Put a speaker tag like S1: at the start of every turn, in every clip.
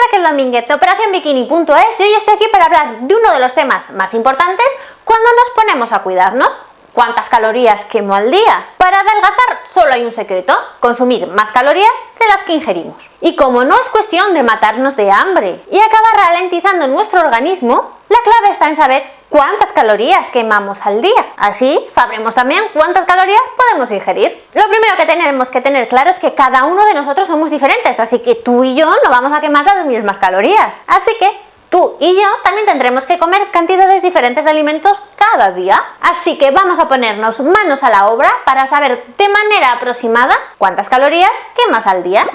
S1: Raquel Domínguez de OperaciónBikini.es y hoy estoy aquí para hablar de uno de los temas más importantes cuando nos ponemos a cuidarnos. ¿Cuántas calorías quemo al día? Para adelgazar solo hay un secreto: consumir más calorías de las que ingerimos. Y como no es cuestión de matarnos de hambre y acabar ralentizando nuestro organismo, la clave está en saber cuántas calorías quemamos al día. Así sabremos también cuántas calorías podemos ingerir. Lo primero que tenemos que tener claro es que cada uno de nosotros somos diferentes, así que tú y yo no vamos a quemar las mismas calorías. Así que tú y yo también tendremos que comer cantidades diferentes de alimentos cada día. Así que vamos a ponernos manos a la obra para saber de manera aproximada cuántas calorías quemas al día.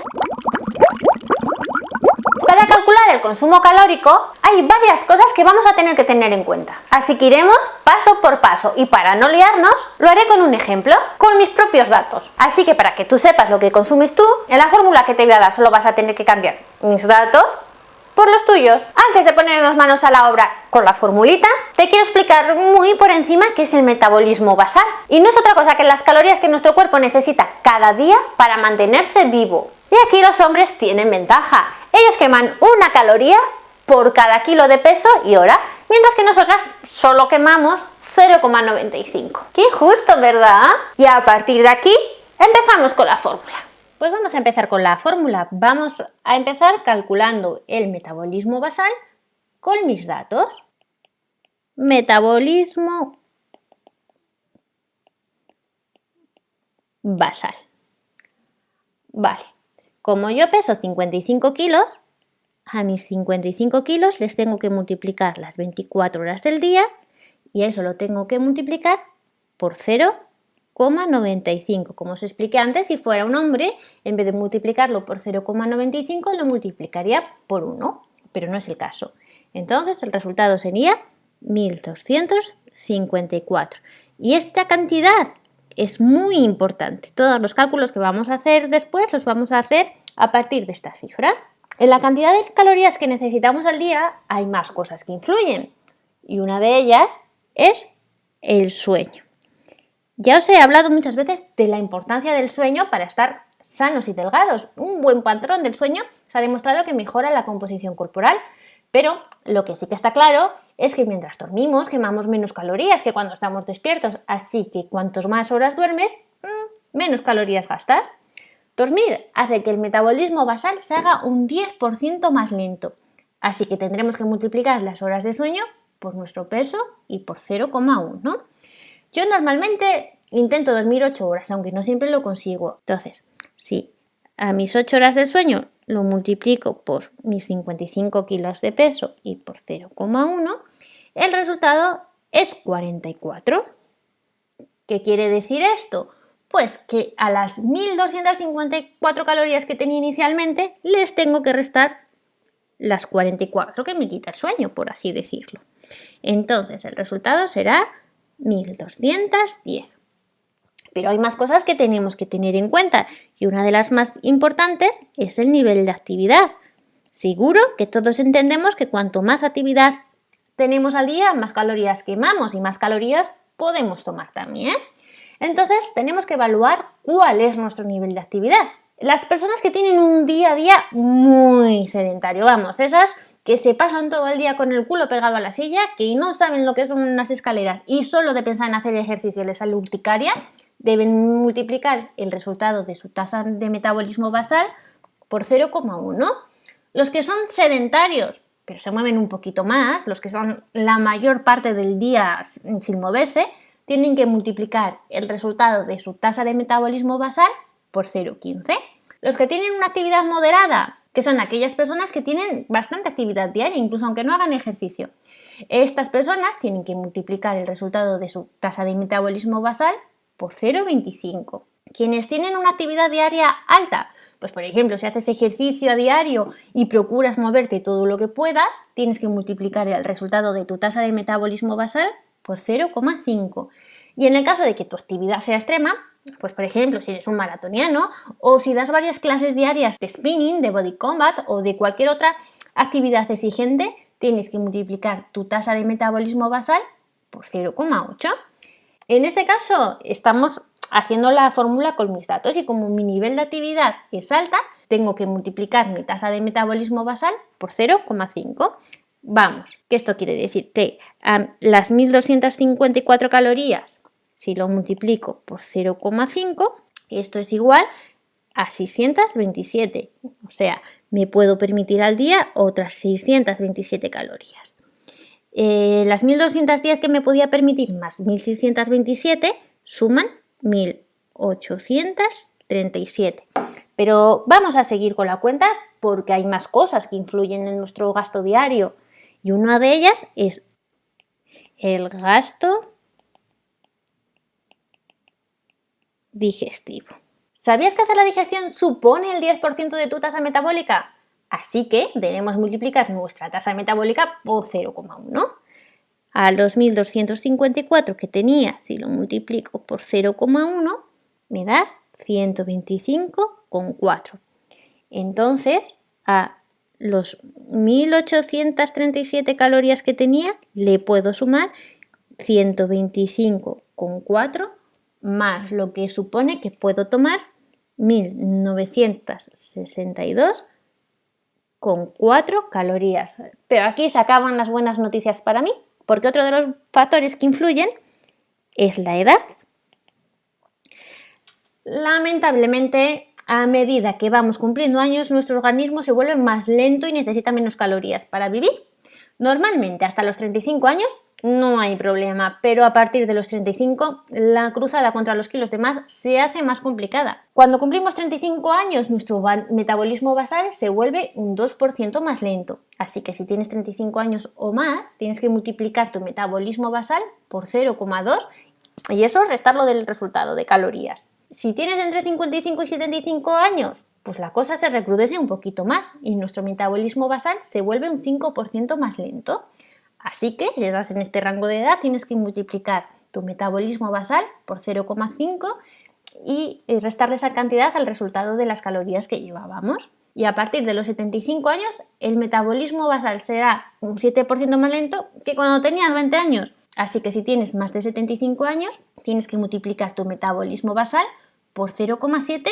S1: Para calcular el consumo calórico hay varias cosas que vamos a tener que tener en cuenta. Así que iremos paso por paso y para no liarnos lo haré con un ejemplo, con mis propios datos. Así que para que tú sepas lo que consumes tú, en la fórmula que te voy a dar solo vas a tener que cambiar mis datos por los tuyos. Antes de ponernos manos a la obra con la formulita, te quiero explicar muy por encima qué es el metabolismo basal. Y no es otra cosa que las calorías que nuestro cuerpo necesita cada día para mantenerse vivo. Y aquí los hombres tienen ventaja. Ellos queman 1 caloría por cada kilo de peso y hora, mientras que nosotras solo quemamos 0,95. ¡Qué injusto!, ¿verdad? Y a partir de aquí empezamos con la fórmula. Pues vamos a empezar con la fórmula. Vamos a empezar calculando el metabolismo basal con mis datos. Metabolismo basal. Vale, como yo peso 55 kilos, a mis 55 kilos les tengo que multiplicar las 24 horas del día y eso lo tengo que multiplicar por 0,95. Como os expliqué antes, si fuera un hombre, en vez de multiplicarlo por 0,95 lo multiplicaría por 1, pero no es el caso. Entonces el resultado sería 1254. Y esta cantidad es muy importante. Todos los cálculos que vamos a hacer después los vamos a hacer a partir de esta cifra. En la cantidad de calorías que necesitamos al día hay más cosas que influyen y una de ellas es el sueño. Ya os he hablado muchas veces de la importancia del sueño para estar sanos y delgados. Un buen patrón del sueño se ha demostrado que mejora la composición corporal, pero lo que sí que está claro es que mientras dormimos quemamos menos calorías que cuando estamos despiertos, así que cuantos más horas duermes, menos calorías gastas. Dormir hace que el metabolismo basal se haga un 10% más lento, así que tendremos que multiplicar las horas de sueño por nuestro peso y por 0,1. Yo normalmente intento dormir 8 horas, aunque no siempre lo consigo. Entonces, si a mis 8 horas de sueño lo multiplico por mis 55 kilos de peso y por 0,1, el resultado es 44. ¿Qué quiere decir esto? Pues que a las 1254 calorías que tenía inicialmente les tengo que restar las 44 que me quita el sueño, por así decirlo. Entonces el resultado será 1210. Pero hay más cosas que tenemos que tener en cuenta y una de las más importantes es el nivel de actividad. Seguro que todos entendemos que cuanto más actividad tenemos al día, más calorías quemamos y más calorías podemos tomar también. Entonces tenemos que evaluar cuál es nuestro nivel de actividad. Las personas que tienen un día a día muy sedentario, vamos, esas que se pasan todo el día con el culo pegado a la silla, que no saben lo que son unas escaleras y solo de pensar en hacer ejercicio les sale urticaria, deben multiplicar el resultado de su tasa de metabolismo basal por 0,1. Los que son sedentarios, pero se mueven un poquito más, los que son la mayor parte del día sin moverse, tienen que multiplicar el resultado de su tasa de metabolismo basal por 0,15. Los que tienen una actividad moderada, que son aquellas personas que tienen bastante actividad diaria, incluso aunque no hagan ejercicio, estas personas tienen que multiplicar el resultado de su tasa de metabolismo basal por 0,25. Quienes tienen una actividad diaria alta, pues por ejemplo, si haces ejercicio a diario y procuras moverte todo lo que puedas, tienes que multiplicar el resultado de tu tasa de metabolismo basal por 0,5. Y en el caso de que tu actividad sea extrema, pues por ejemplo, si eres un maratoniano o si das varias clases diarias de spinning, de body combat o de cualquier otra actividad exigente, tienes que multiplicar tu tasa de metabolismo basal por 0,8. En este caso estamos haciendo la fórmula con mis datos y como mi nivel de actividad es alta, tengo que multiplicar mi tasa de metabolismo basal por 0,5. Vamos, que esto quiere decir que las 1254 calorías, si lo multiplico por 0,5, esto es igual a 627. O sea, me puedo permitir al día otras 627 calorías. Las 1210 que me podía permitir más 1627 suman 1837. Pero vamos a seguir con la cuenta porque hay más cosas que influyen en nuestro gasto diario. Y una de ellas es el gasto digestivo. ¿Sabías que hacer la digestión supone el 10% de tu tasa metabólica? Así que debemos multiplicar nuestra tasa metabólica por 0,1. A los 1254 que tenía, si lo multiplico por 0,1, me da 125,4. Entonces, a los 1837 calorías que tenía, le puedo sumar 125,4 más lo que supone que puedo tomar 1962,4 calorías. Pero aquí se acaban las buenas noticias para mí, porque otro de los factores que influyen es la edad. Lamentablemente, a medida que vamos cumpliendo años, nuestro organismo se vuelve más lento y necesita menos calorías para vivir. Normalmente, hasta los 35 años no hay problema, pero a partir de los 35, la cruzada contra los kilos de más se hace más complicada. Cuando cumplimos 35 años, nuestro metabolismo basal se vuelve un 2% más lento. Así que si tienes 35 años o más, tienes que multiplicar tu metabolismo basal por 0,2 y eso es restarlo del resultado de calorías. Si tienes entre 55 y 75 años, pues la cosa se recrudece un poquito más y nuestro metabolismo basal se vuelve un 5% más lento. Así que, si estás en este rango de edad, tienes que multiplicar tu metabolismo basal por 0,5 y restarle esa cantidad al resultado de las calorías que llevábamos. Y a partir de los 75 años, el metabolismo basal será un 7% más lento que cuando tenías 20 años. Así que si tienes más de 75 años, tienes que multiplicar tu metabolismo basal por 0,7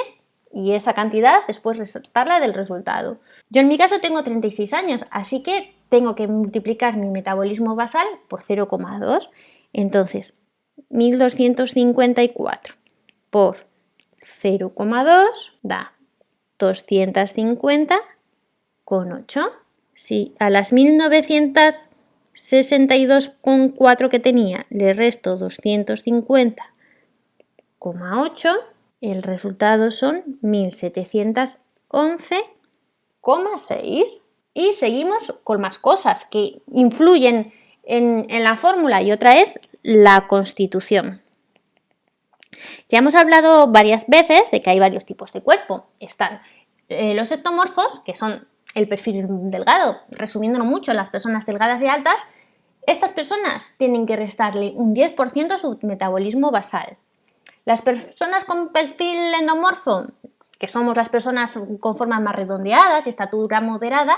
S1: y esa cantidad después restarla del resultado. Yo en mi caso tengo 36 años, así que tengo que multiplicar mi metabolismo basal por 0,2. Entonces, 1254 por 0,2 da 250,8. Si a las 1962,4 que tenía le resto 250,8, el resultado son 1711,6. Y seguimos con más cosas que influyen en la fórmula y otra es la constitución. Ya hemos hablado varias veces de que hay varios tipos de cuerpo. Están los ectomorfos, que son el perfil delgado. Resumiéndolo mucho, las personas delgadas y altas, estas personas tienen que restarle un 10% a su metabolismo basal. Las personas con perfil endomorfo, que somos las personas con formas más redondeadas y estatura moderada,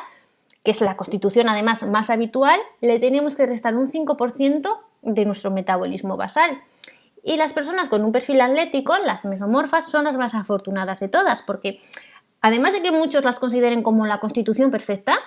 S1: que es la constitución además más habitual, le tenemos que restar un 5% de nuestro metabolismo basal. Y las personas con un perfil atlético, las mesomorfas, son las más afortunadas de todas, porque además de que muchos las consideren como la constitución perfecta,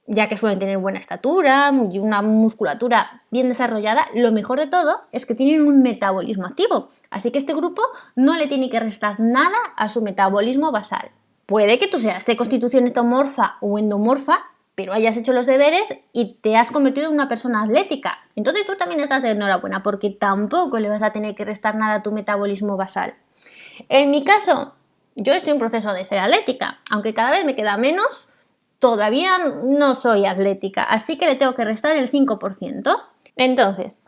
S1: ya que suelen tener buena estatura y una musculatura bien desarrollada, lo mejor de todo es que tienen un metabolismo activo. Así que este grupo no le tiene que restar nada a su metabolismo basal. Puede que tú seas de constitución ectomorfa o endomorfa, pero hayas hecho los deberes y te has convertido en una persona atlética. Entonces tú también estás de enhorabuena porque tampoco le vas a tener que restar nada a tu metabolismo basal. En mi caso, yo estoy en proceso de ser atlética, aunque cada vez me queda menos, todavía no soy atlética, así que le tengo que restar el 5%. Entonces,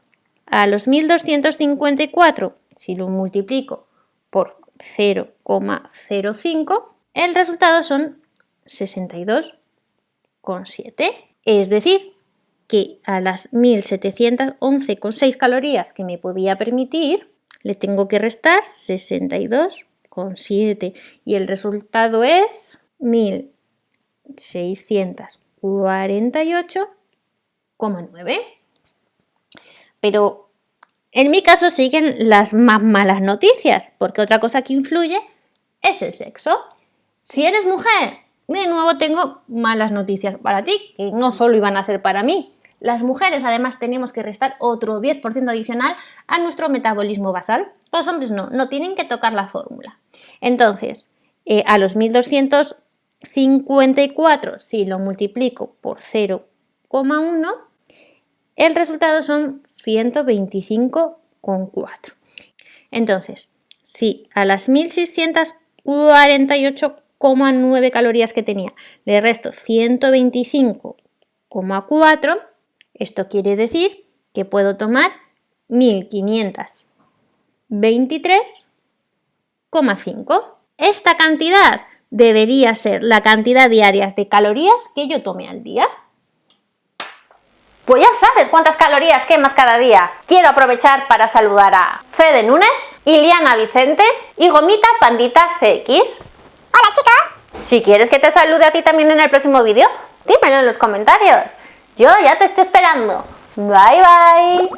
S1: a los 1254, si lo multiplico por 0,05, el resultado son 62,7. Es decir, que a las 1711,6 calorías que me podía permitir, le tengo que restar 62,7 y el resultado es 1648,9. Pero en mi caso siguen las más malas noticias, porque otra cosa que influye es el sexo. Si eres mujer, de nuevo tengo malas noticias para ti, que no solo iban a ser para mí. Las mujeres además tenemos que restar otro 10% adicional a nuestro metabolismo basal. Los hombres no tienen que tocar la fórmula. Entonces, a los 1254, si lo multiplico por 0,1, el resultado son 125,4. Entonces, si a las 1648,9 calorías que tenía le resto 125,4, esto quiere decir que puedo tomar 1523,5. Esta cantidad debería ser la cantidad diaria de calorías que yo tome al día. Pues ya sabes cuántas calorías quemas cada día. Quiero aprovechar para saludar a Fede Núñez, Iliana Vicente y Gomita Pandita CX.
S2: ¡Hola, chicos!
S1: Si quieres que te salude a ti también en el próximo vídeo, dímelo en los comentarios. Yo ya te estoy esperando. Bye bye.